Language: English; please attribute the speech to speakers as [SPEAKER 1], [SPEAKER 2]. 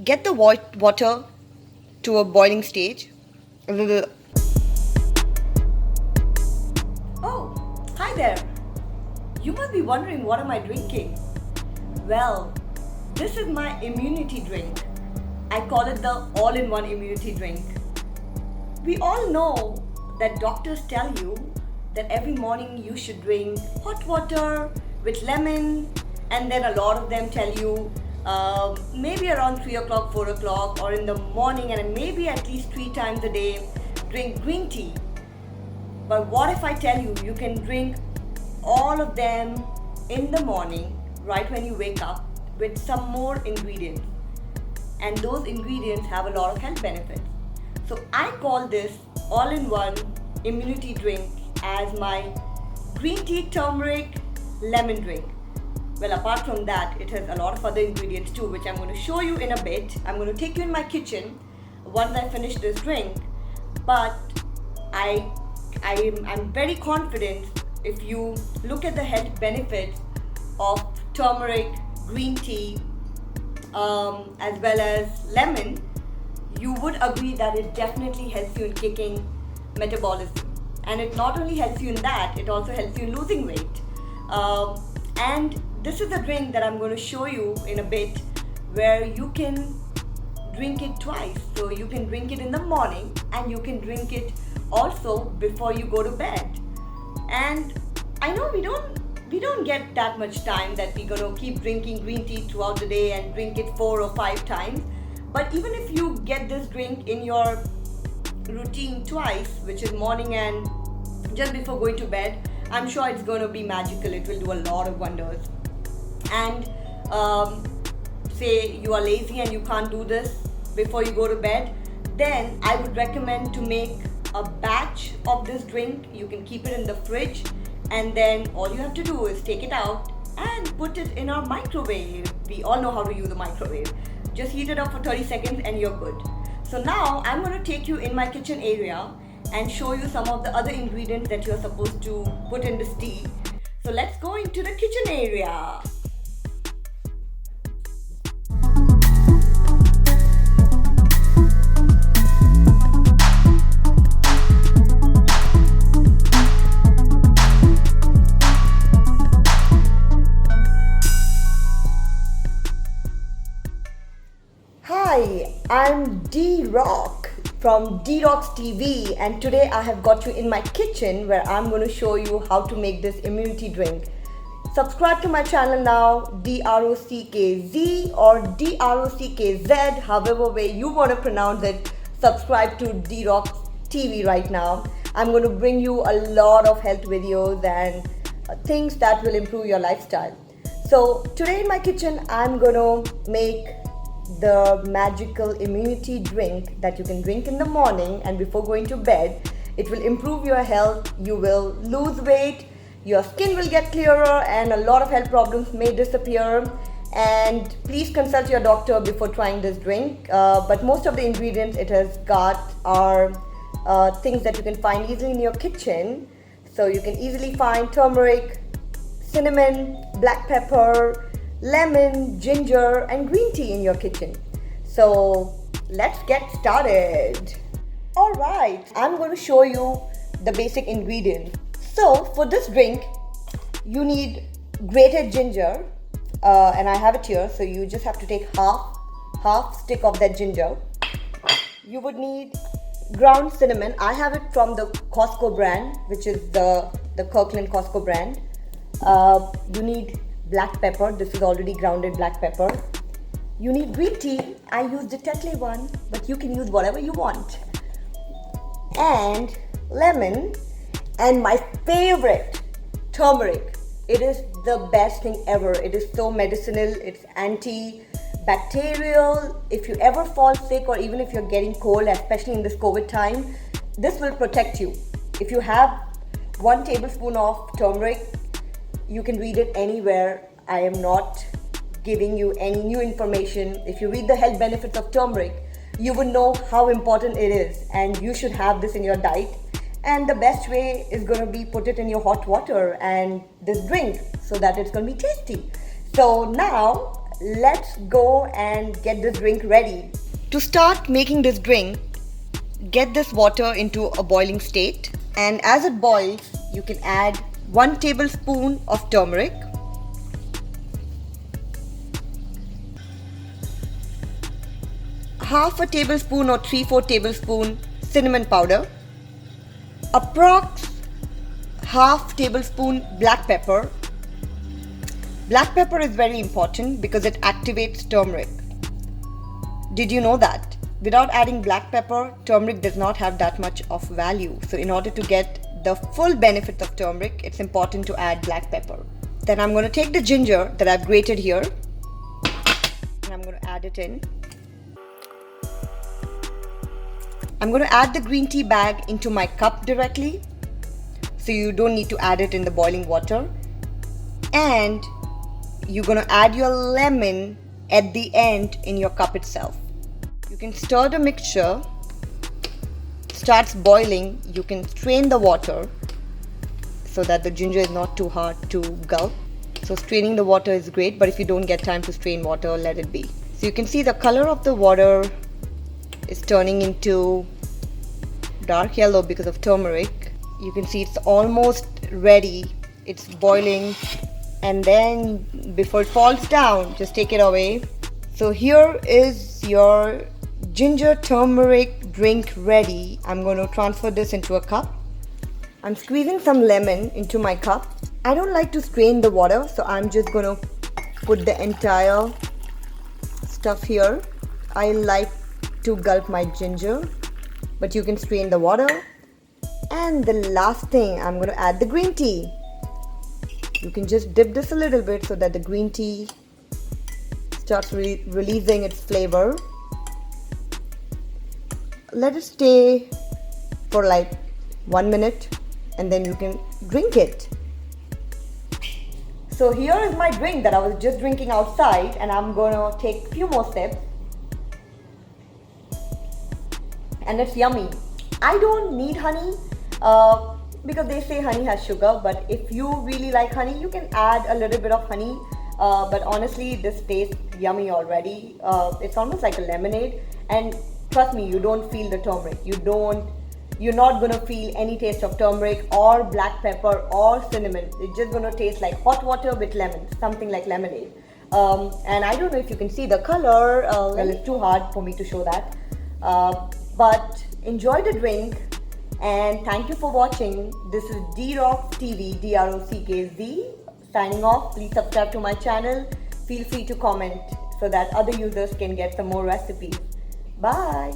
[SPEAKER 1] Get the water to a boiling stage.
[SPEAKER 2] Oh, hi there. You must be wondering what am I drinking? Well, this is my immunity drink. I call it the all-in-one immunity drink. We all know that doctors tell you that every morning you should drink hot water with lemon, and then a lot of them tell you maybe around 3 o'clock, 4 o'clock, or in the morning, and maybe at least 3 times a day, drink green tea. But what if I tell you you can drink all of them in the morning, right when you wake up, with some more ingredients? And those ingredients have a lot of health benefits. So I call this all-in-one immunity drink as my green tea turmeric lemon drink. Well, apart from that, it has a lot of other ingredients too, which I'm going to show you in a bit. I'm going to take you in my kitchen once I finish this drink. But I'm very confident if you look at the health benefits of turmeric, green tea, as well as lemon, you would agree that it definitely helps you in kicking metabolism. And it not only helps you in that, it also helps you in losing weight. And this is a drink that I'm going to show you in a bit where you can drink it twice. So you can drink it in the morning and you can drink it also before you go to bed. And I know we don't get that much time that we're going to keep drinking green tea throughout the day and drink it 4 or 5 times. But even if you get this drink in your routine twice, which is morning and just before going to bed, I'm sure it's going to be magical. It will do a lot of wonders. And say you are lazy and you can't do this before you go to bed, then I would recommend to make a batch of this drink. You can keep it in the fridge, and then all you have to do is take it out and put it in our microwave. We all know how to use a microwave. Just heat it up for 30 seconds and you're good. So now I'm going to take you in my kitchen area and show you some of the other ingredients that you're supposed to put in this tea. So let's go into the kitchen area. Hi, I'm D-Rock from D-Rocks TV, and today I have got you in my kitchen where I'm going to show you how to make this immunity drink. Subscribe to my channel now, DROCKZ or DROCKZ, however way you want to pronounce it. Subscribe to D-Rocks TV right now. I'm going to bring you a lot of health videos and things that will improve your lifestyle. So today in my kitchen, I'm going to make the magical immunity drink that you can drink in the morning and before going to bed. It will improve your health, you will lose weight, your skin will get clearer, and a lot of health problems may disappear. And please consult your doctor before trying this drink. But most of the ingredients it has got are things that you can find easily in your kitchen. So you can easily find turmeric, cinnamon, black pepper, lemon, ginger, and green tea in your kitchen. So let's get started. Alright, I'm going to show you the basic ingredients. So for this drink, you need grated ginger, and I have it here. So you just have to take half stick of that ginger. You would need ground cinnamon. I have it from the Costco brand, which is the Kirkland Costco brand. You need black pepper. This is already grounded black pepper. You need green tea. I used the Tetley one, but you can use whatever you want. And lemon, and my favorite, turmeric. It is the best thing ever. It is so medicinal. It's antibacterial. If you ever fall sick or even if you're getting cold, especially in this COVID time, this will protect you. If you have 1 tablespoon of turmeric, you can read it anywhere. I am not giving you any new information. If you read the health benefits of turmeric, you would know how important it is, and you should have this in your diet. And the best way is going to be put it in your hot water and this drink so that it's going to be tasty. So now let's go and get this drink ready.
[SPEAKER 1] To start making this drink, get this water into a boiling state, and as it boils, you can add 1 tablespoon of turmeric, half a tablespoon or 3/4 tablespoon cinnamon powder, approx half tablespoon black pepper. Black pepper is very important because it activates turmeric. Did you know that? Without adding black pepper, turmeric does not have that much of value. So in order to get the full benefits of turmeric, it's important to add black pepper. Then I'm going to take the ginger that I've grated here and I'm going to add it in. I'm going to add the green tea bag into my cup directly, so you don't need to add it in the boiling water. And you're going to add your lemon at the end in your cup itself. You can stir the mixture. Starts boiling, you can strain the water so that the ginger is not too hard to gulp. So straining the water is great, but if you don't get time to strain water, let it be. So you can see the color of the water is turning into dark yellow because of turmeric. You can see it's almost ready. It's boiling, and then before it falls down, just take it away. So here is your ginger turmeric drink ready. I'm going to transfer this into a cup. I'm squeezing some lemon into my cup. I don't like to strain the water, so I'm just going to put the entire stuff here. I like to gulp my ginger, but you can strain the water. And the last thing, I'm going to add the green tea. You can just dip this a little bit so that the green tea starts releasing its flavor. Let it stay for like 1 minute and then you can drink it. So here is my drink that I was just drinking outside, and I'm gonna take a few more steps. And it's yummy. I don't need honey because they say honey has sugar, but if you really like honey, you can add a little bit of honey. But honestly, this tastes yummy already. It's almost like a lemonade, and trust me, you don't feel the turmeric. You're not gonna feel any taste of turmeric or black pepper or cinnamon. It's just gonna taste like hot water with lemon, something like lemonade. And I don't know if you can see the color. Well, it's too hard for me to show that. But enjoy the drink, and thank you for watching. This is D-Rock TV, DROCKZ, signing off. Please subscribe to my channel. Feel free to comment so that other users can get some more recipes. Bye.